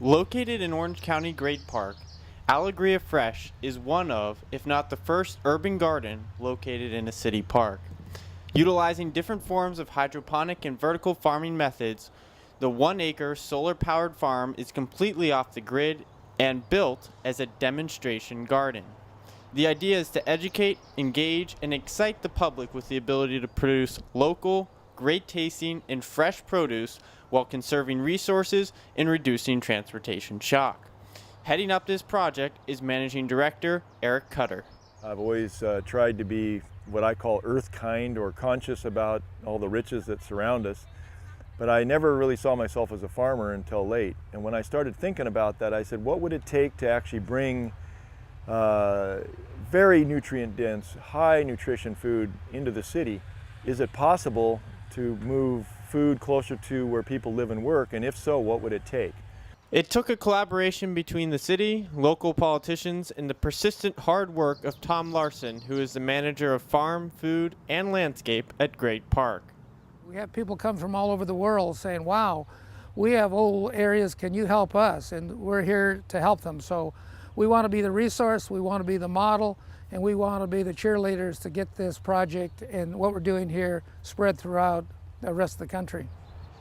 Located in Orange County Great Park, Alegria Fresh is one of, if not the first urban garden located in a city park. Utilizing different forms of hydroponic and vertical farming methods, the 1-acre solar-powered farm is completely off the grid and built as a demonstration garden. The idea is to educate, engage, and excite the public with the ability to produce local, great tasting, and fresh produce while conserving resources and reducing transportation shock. Heading up this project is Managing Director Eric Cutter. I've always tried to be what I call earth kind or conscious about all the riches that surround us, but I never really saw myself as a farmer until late. And when I started thinking about that, I said, what would it take to actually bring very nutrient dense, high nutrition food into the city? Is it possible to move food closer to where people live and work, and if so, what would it take? It took a collaboration between the city, local politicians, and the persistent hard work of Tom Larson, who is the manager of farm, food, and landscape at Great Park. We have people come from all over the world saying, wow, we have old areas, can you help us? And we're here to help them. So we want to be the resource, we want to be the model, and we want to be the cheerleaders to get this project and what we're doing here spread throughout the rest of the country.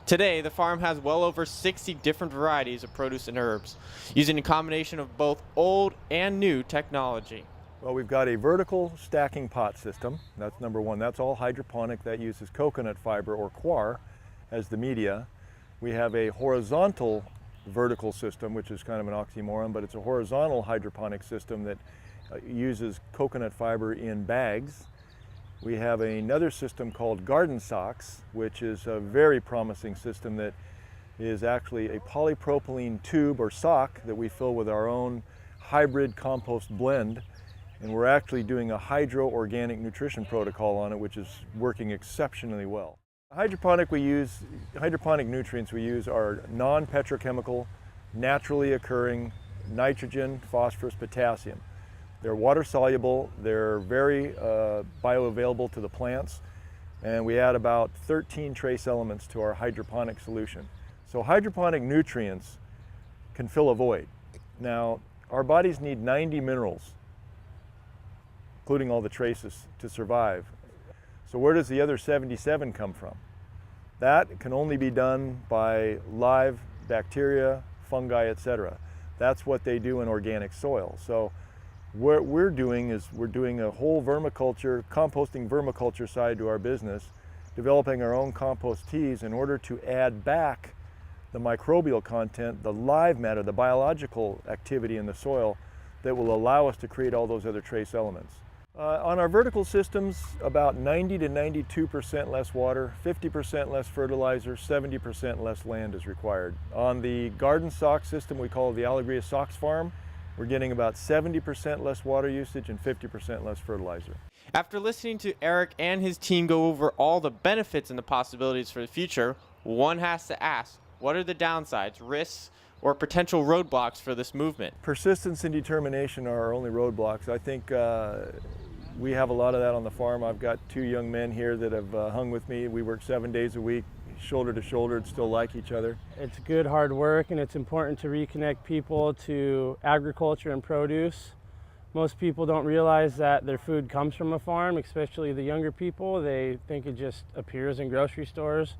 Today, the farm has well over 60 different varieties of produce and herbs, using a combination of both old and new technology. Well, we've got a vertical stacking pot system. That's number one. That's all hydroponic. That uses coconut fiber or coir as the media. We have a horizontal vertical system, which is kind of an oxymoron, but it's a horizontal hydroponic system that uses coconut fiber in bags. We have another system called garden socks, which is a very promising system that is actually a polypropylene tube or sock that we fill with our own hybrid compost blend. And we're actually doing a hydro-organic nutrition protocol on it, which is working exceptionally well. Hydroponic nutrients we use are non-petrochemical, naturally occurring nitrogen, phosphorus, potassium. They're water soluble, they're very bioavailable to the plants, and we add about 13 trace elements to our hydroponic solution. So hydroponic nutrients can fill a void. Now, our bodies need 90 minerals, including all the traces, to survive. So where does the other 77 come from? That can only be done by live bacteria, fungi, etc. That's what they do in organic soil. So what we're doing is we're doing a whole vermiculture, composting vermiculture side to our business, developing our own compost teas in order to add back the microbial content, the live matter, the biological activity in the soil that will allow us to create all those other trace elements. On our vertical systems, about 90 to 92% less water, 50% less fertilizer, 70% less land is required. On the garden sock system, we call it the Alegria Socks Farm, we're getting about 70% less water usage and 50% less fertilizer. After listening to Eric and his team go over all the benefits and the possibilities for the future, one has to ask, what are the downsides, risks, or potential roadblocks for this movement? Persistence and determination are our only roadblocks. I think we have a lot of that on the farm. I've got 2 young men here that have hung with me. We work 7 days a week, shoulder to shoulder, and still like each other. It's good hard work, and it's important to reconnect people to agriculture and produce. Most people don't realize that their food comes from a farm, especially the younger people. They think it just appears in grocery stores.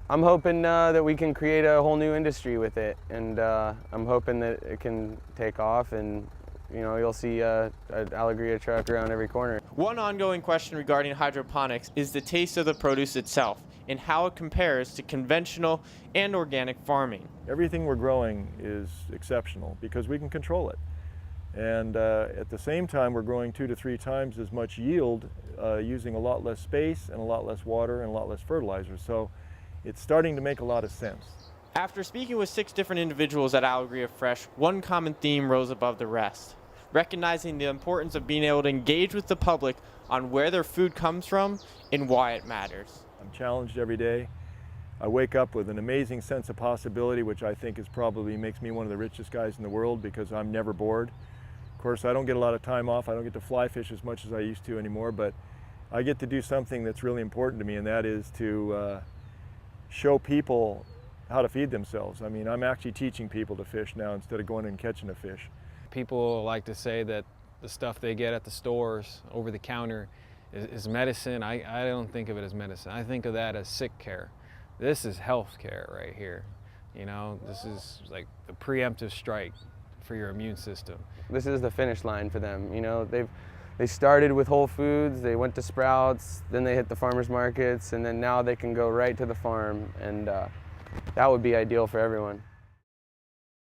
I'm hoping that we can create a whole new industry with it, and I'm hoping that it can take off, and you'll see an Alegria truck around every corner. One ongoing question regarding hydroponics is the taste of the produce itself and how it compares to conventional and organic farming. Everything we're growing is exceptional because we can control it. And at the same time, we're growing 2 to 3 times as much yield using a lot less space and a lot less water and a lot less fertilizer. So it's starting to make a lot of sense. After speaking with 6 different individuals at Alegria Fresh, one common theme rose above the rest. Recognizing the importance of being able to engage with the public on where their food comes from and why it matters. I'm challenged every day. I wake up with an amazing sense of possibility, which I think is probably makes me one of the richest guys in the world because I'm never bored. Of course, I don't get a lot of time off. I don't get to fly fish as much as I used to anymore, but I get to do something that's really important to me, and that is to show people how to feed themselves. I mean, I'm actually teaching people to fish now instead of going and catching a fish. People like to say that the stuff they get at the stores over the counter is medicine. I don't think of it as medicine. I think of that as sick care. This is health care right here. You know, this is like the preemptive strike for your immune system. This is the finish line for them. You know, they started with Whole Foods, they went to Sprouts, then they hit the farmers markets, and then now they can go right to the farm, and that would be ideal for everyone.